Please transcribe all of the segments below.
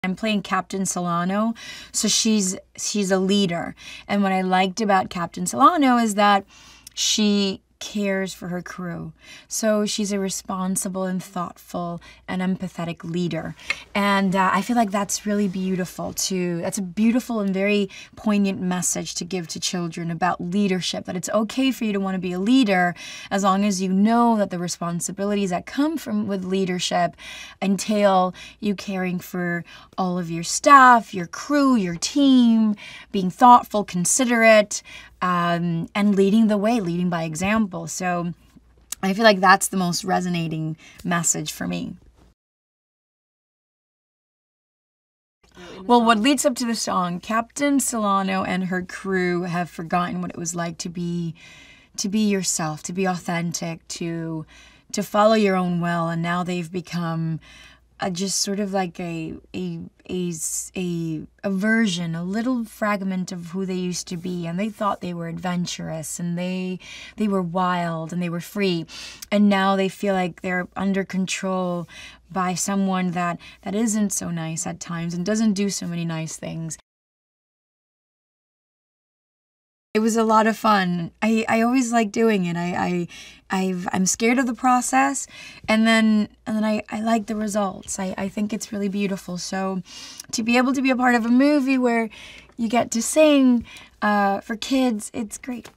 I'm playing Captain Celaeno, so she's a leader. And what I liked about Captain Celaeno is that she cares for her crew. So she's a responsible and thoughtful and empathetic leader. And I feel like that's really beautiful too. That's a beautiful and very poignant message to give to children about leadership, that it's okay for you to want to be a leader as long as you know that the responsibilities that come with leadership entail you caring for all of your staff, your crew, your team, being thoughtful, considerate, and leading the way, leading by example. So I feel like that's the most resonating message for me. Well, what leads up to the song, Captain Celaeno and her crew have forgotten what it was like to be yourself, to be authentic, to follow your own will, and now they've become just sort of like a version, a little fragment of who they used to be, and they thought they were adventurous and they were wild and they were free, and now they feel like they're under control by someone that isn't so nice at times and doesn't do so many nice things. It was a lot of fun. I always like doing it. I'm scared of the process, and then I like the results. I think it's really beautiful. So to be able to be a part of a movie where you get to sing for kids, it's great.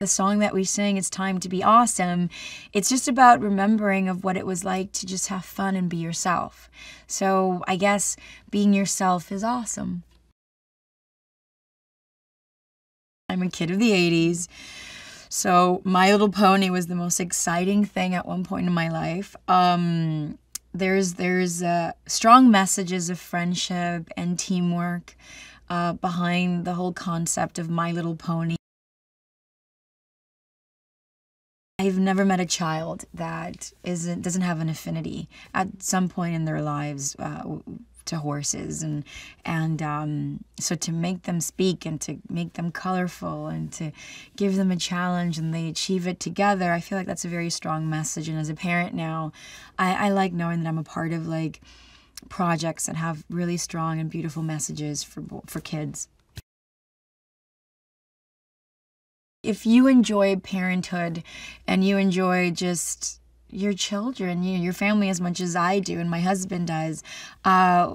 The song that we sing, It's Time to Be Awesome, it's just about remembering of what it was like to just have fun and be yourself. So I guess being yourself is awesome. I'm a kid of the 80s, so My Little Pony was the most exciting thing at one point in my life. There's strong messages of friendship and teamwork behind the whole concept of My Little Pony. I've never met a child that doesn't have an affinity at some point in their lives to horses, and so to make them speak and to make them colorful and to give them a challenge and they achieve it together, I feel like that's a very strong message. And as a parent now, I like knowing that I'm a part of like projects that have really strong and beautiful messages for kids. If you enjoy parenthood and you enjoy just your children, your family as much as I do and my husband does,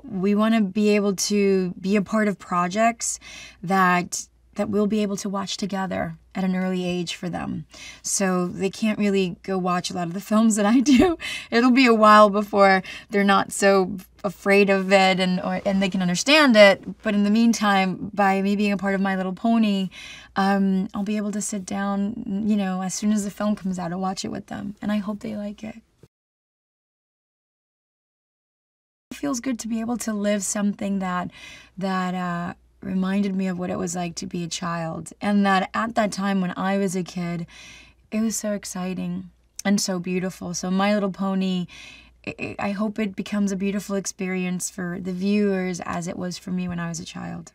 we want to be able to be a part of projects that we'll be able to watch together at an early age for them. So they can't really go watch a lot of the films that I do. It'll be a while before they're not so afraid of it and they can understand it. But in the meantime, by me being a part of My Little Pony, I'll be able to sit down, you know, as soon as the film comes out and watch it with them. And I hope they like it. It feels good to be able to live something that reminded me of what it was like to be a child. And that at that time when I was a kid, it was so exciting and so beautiful. So My Little Pony, I hope it becomes a beautiful experience for the viewers as it was for me when I was a child.